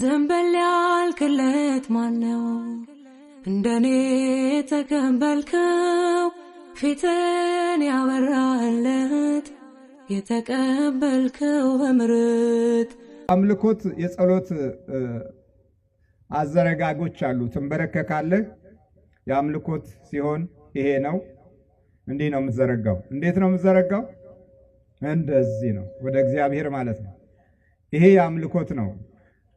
ዘንበል ያልክለት ማነው እንደኔ ተቀበልከው ፊትን ያበራለት የተቀበልከው በምሕረት አምልኮት የጸሎት አዘረጋጎች አሉ። ትንበረከካለህ የአምልኮት ሲሆን ይሄ ነው። እንዴ ነው የምትዘረጋው? እንዴት ነው የምትዘረጋው? እንደዚህ ነው ወደ እግዚአብሔር ማለት ነው። ይሄ የአምልኮት ነው።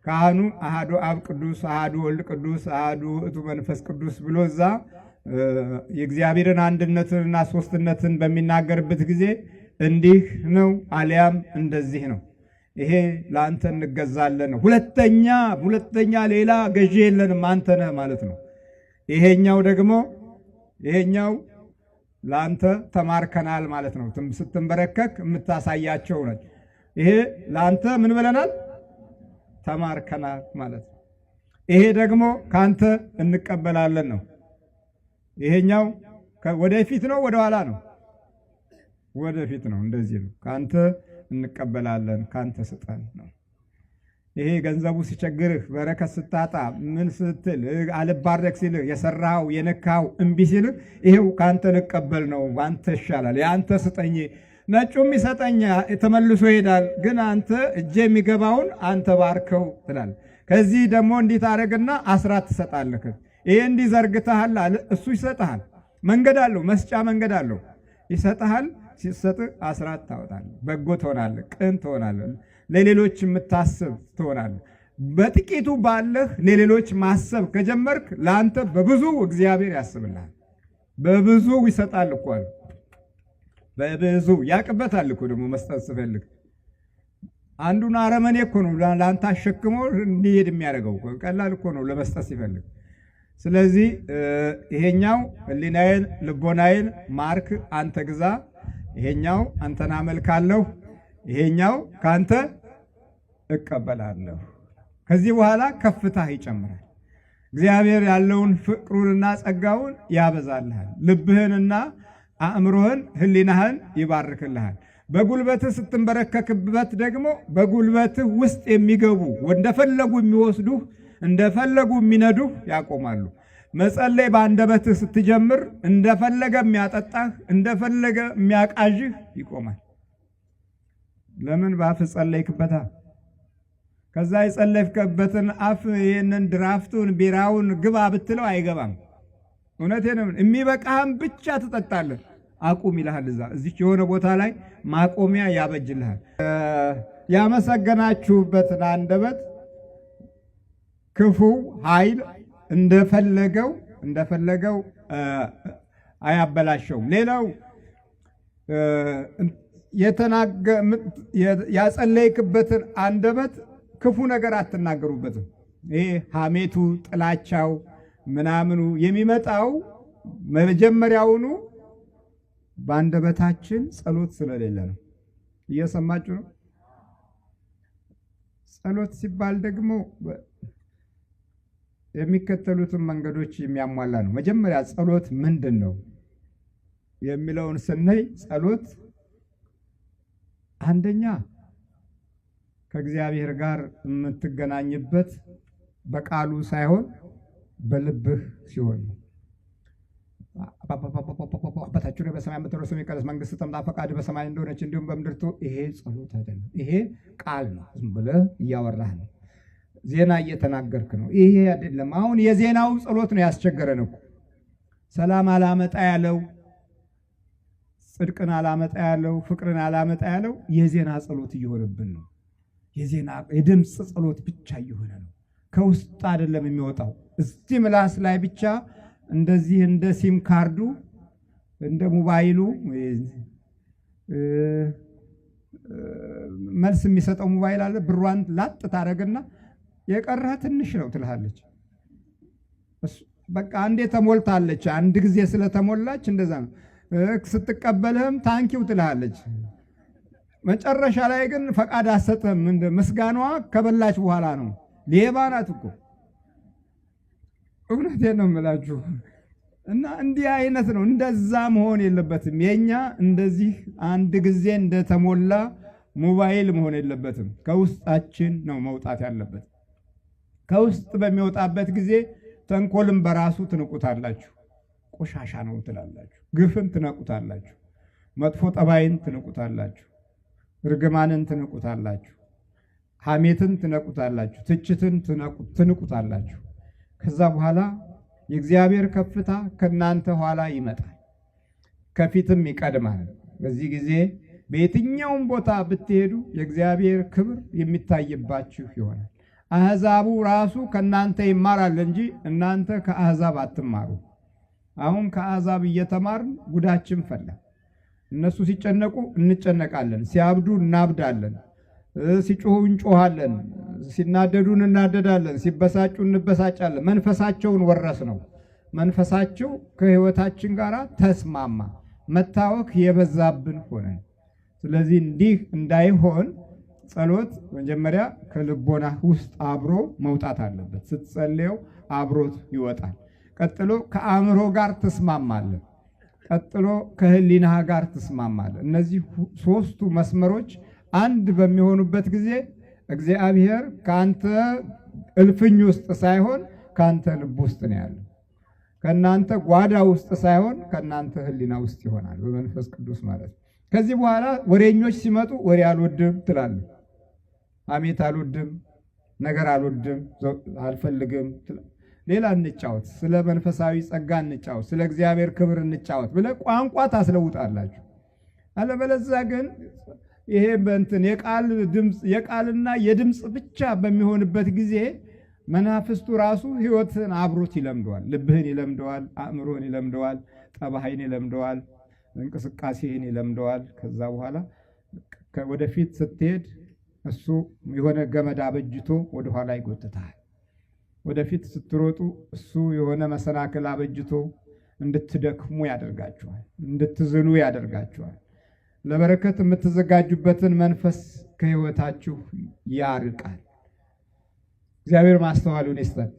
ካህኑ አሐዱ አብ ቅዱስ አሐዱ ወልድ ቅዱስ አሐዱ ውእቱ መንፈስ ቅዱስ ብሎ እዛ የእግዚአብሔርን አንድነትንና ሶስትነትን በሚናገርበት ጊዜ እንዲህ ነው አሊያም እንደዚህ ነው። ይሄ ለአንተ እንገዛለን ነው። ሁለተኛ ሌላ ገዢ የለንም አንተ ነህ ማለት ነው። ይሄኛው ደግሞ ለአንተ ተማርከናል ማለት ነው። ስትንበረከክ የምታሳያቸው ነው። ይሄ ለአንተ ምን ብለናል? ተማርከናል ማለት ነው። ይሄ ደግሞ ካንተ እንቀበላለን ነው። ይሄኛው ወደፊት ነው ወደ ኋላ ነው? ወደፊት ነው። እንደዚህ ነው። ካንተ እንቀበላለን ካንተ ስጠን ነው። ይሄ ገንዘቡ ሲቸግርህ በረከት ስታጣ ምን ስትል አልባረክ ሲልህ የሰራው የነካው እምቢ ሲልህ ይሄው ካንተ እንቀበል ነው። አንተ ይሻላል ያንተ ስጠኝ ነጩም ይሰጠኛ ተመልሶ ይሄዳል። ግን አንተ እጄ የሚገባውን አንተ ባርከው ትላለህ። ከዚህ ደግሞ እንዲት አረግና አስራት ትሰጣለህ። ይሄ እንዲህ ዘርግተሃል አለ እሱ ይሰጣል። መንገድ አለው፣ መስጫ መንገድ አለው። ይሰጣል። ሲሰጥ አስራት ታወጣለህ። በጎ ትሆናለህ፣ ቅን ትሆናለህ፣ ለሌሎች የምታስብ ትሆናለህ። በጥቂቱ ባለህ ለሌሎች ማሰብ ከጀመርክ ለአንተ በብዙ እግዚአብሔር ያስብልሃል። በብዙ ይሰጣል እኮ አለ። በብዙ ያቅበታል እኮ ደግሞ መስጠት ስፈልግ አንዱን አረመኔ እኮ ነው ለአንተ አሸክሞ እንዲሄድ የሚያደርገው። ቀላል እኮ ነው ለመስጠት ሲፈልግ። ስለዚህ ይሄኛው ህሊናዬን ልቦናዬን ማርክ አንተ ግዛ፣ ይሄኛው አንተን አመልካለሁ፣ ይሄኛው ካንተ እቀበላለሁ። ከዚህ በኋላ ከፍታህ ይጨምራል። እግዚአብሔር ያለውን ፍቅሩንና ጸጋውን ያበዛልሃል። ልብህንና አእምሮህን ህሊናህን ይባርክልሃል። በጉልበትህ ስትንበረከክበት ደግሞ በጉልበትህ ውስጥ የሚገቡ እንደፈለጉ የሚወስዱህ እንደፈለጉ የሚነዱህ ያቆማሉ። መጸለይ በአንደበትህ ስትጀምር እንደፈለገ የሚያጠጣህ እንደፈለገ የሚያቃዥህ ይቆማል። ለምን? በአፍ ጸለይክበታ። ከዛ የጸለይክበትን አፍ ይህንን ድራፍቱን ቢራውን ግባ ብትለው አይገባም። እውነቴን ነው። የሚበቃህም ብቻ ትጠጣለህ። አቁም ይልሃል። እዚች የሆነ ቦታ ላይ ማቆሚያ ያበጅልሃል። ያመሰገናችሁበትን አንደበት ክፉ ኃይል እንደፈለገው አያበላሸውም። ሌላው ያጸለይክበትን አንደበት ክፉ ነገር አትናገሩበትም። ይሄ ሐሜቱ፣ ጥላቻው ምናምኑ የሚመጣው መጀመሪያውኑ በአንደበታችን ጸሎት ስለሌለ ነው። እየሰማችሁ ነው? ጸሎት ሲባል ደግሞ የሚከተሉትን መንገዶች የሚያሟላ ነው። መጀመሪያ ጸሎት ምንድን ነው የሚለውን ስናይ ጸሎት አንደኛ ከእግዚአብሔር ጋር የምትገናኝበት በቃሉ ሳይሆን በልብህ ሲሆን ነው። አባታችን በሰማይ የምትኖር ስምህ ይቀደስ፣ መንግስትህ ትምጣ፣ ፈቃድህ በሰማይ እንደሆነች እንዲሁም በምድር ትሁን። ይሄ ጸሎት አይደለም። ይሄ ቃል ነው። ዝም ብለህ እያወራህ ነው። ዜና እየተናገርክ ነው። ይሄ አይደለም። አሁን የዜናው ጸሎት ነው ያስቸገረን እኮ። ሰላም አላመጣ ያለው፣ ጽድቅን አላመጣ ያለው፣ ፍቅርን አላመጣ ያለው የዜና ጸሎት እየሆነብን ነው። የድምፅ ጸሎት ብቻ እየሆነ ነው። ከውስጥ አይደለም የሚወጣው። እስቲ ምላስ ላይ ብቻ እንደዚህ እንደ ሲም ካርዱ እንደ ሞባይሉ መልስ የሚሰጠው ሞባይል አለ። ብሯን ላጥ ታረግና የቀረህ ትንሽ ነው ትልሃለች። በቃ አንዴ ተሞልታለች። አንድ ጊዜ ስለተሞላች እንደዛ ነው። ስትቀበልህም ታንኪው ትልሃለች። መጨረሻ ላይ ግን ፈቃድ አሰጥህም። ምስጋናዋ ከበላች በኋላ ነው። ሌባ ናት እኮ። እውነቴን ነው የምላችሁ። እና እንዲህ አይነት ነው። እንደዛ መሆን የለበትም። የኛ እንደዚህ አንድ ጊዜ እንደተሞላ ሞባይል መሆን የለበትም። ከውስጣችን ነው መውጣት ያለበት። ከውስጥ በሚወጣበት ጊዜ ተንኮልም በራሱ ትንቁታላችሁ፣ ቆሻሻ ነው ትላላችሁ። ግፍን ትነቁታላችሁ፣ መጥፎ ጠባይን ትንቁታላችሁ፣ ርግማንን ትንቁታላችሁ፣ ሐሜትን ትነቁታላችሁ፣ ትችትን ትንቁታላችሁ። ከዛ በኋላ የእግዚአብሔር ከፍታ ከናንተ ኋላ ይመጣል፣ ከፊትም ይቀድማል። በዚህ ጊዜ በየትኛውም ቦታ ብትሄዱ የእግዚአብሔር ክብር የሚታይባችሁ ይሆናል። አሕዛቡ ራሱ ከናንተ ይማራል እንጂ እናንተ ከአሕዛብ አትማሩ። አሁን ከአሕዛብ እየተማርን ጉዳችን ፈላ። እነሱ ሲጨነቁ እንጨነቃለን፣ ሲያብዱ እናብዳለን፣ ሲጮሁ እንጮሃለን፣ ሲናደዱ እናደዳለን፣ ሲበሳጩ እንበሳጫለን። መንፈሳቸውን ወረስ ነው። መንፈሳቸው ከሕይወታችን ጋር ተስማማ፣ መታወክ የበዛብን ሆነን። ስለዚህ እንዲህ እንዳይሆን ጸሎት መጀመሪያ ከልቦና ውስጥ አብሮ መውጣት አለበት። ስትጸልየው አብሮት ይወጣል። ቀጥሎ ከአእምሮ ጋር ትስማማለህ። ቀጥሎ ከህሊና ጋር ትስማማለህ። እነዚህ ሶስቱ መስመሮች አንድ በሚሆኑበት ጊዜ እግዚአብሔር ካንተ እልፍኝ ውስጥ ሳይሆን ካንተ ልብ ውስጥ ነው ያለው። ከናንተ ጓዳ ውስጥ ሳይሆን ከናንተ ህሊና ውስጥ ይሆናል፣ በመንፈስ ቅዱስ ማለት ነው። ከዚህ በኋላ ወሬኞች ሲመጡ ወሬ አልወድም ትላለህ። ሐሜት አልወድም፣ ነገር አልወድም፣ አልፈልግም። ሌላ እንጫወት፣ ስለ መንፈሳዊ ጸጋ እንጫወት፣ ስለ እግዚአብሔር ክብር እንጫወት ብለህ ቋንቋ ታስለውጣላችሁ። አለበለዚያ ግን ይሄ በእንትን የቃልና የድምፅ ብቻ በሚሆንበት ጊዜ መናፍስቱ ራሱ ህይወትን አብሮት ይለምደዋል። ልብህን ይለምደዋል፣ አእምሮህን ይለምደዋል፣ ጠባይን ይለምደዋል፣ እንቅስቃሴህን ይለምደዋል። ከዛ በኋላ ወደፊት ስትሄድ እሱ የሆነ ገመድ አበጅቶ ወደኋላ ይጎትታል። ወደፊት ስትሮጡ እሱ የሆነ መሰናክል አበጅቶ እንድትደክሙ ያደርጋችኋል፣ እንድትዝሉ ያደርጋችኋል። ለበረከት የምትዘጋጁበትን መንፈስ ከህይወታችሁ ያርቃል። እግዚአብሔር ማስተዋሉን ይስጠን።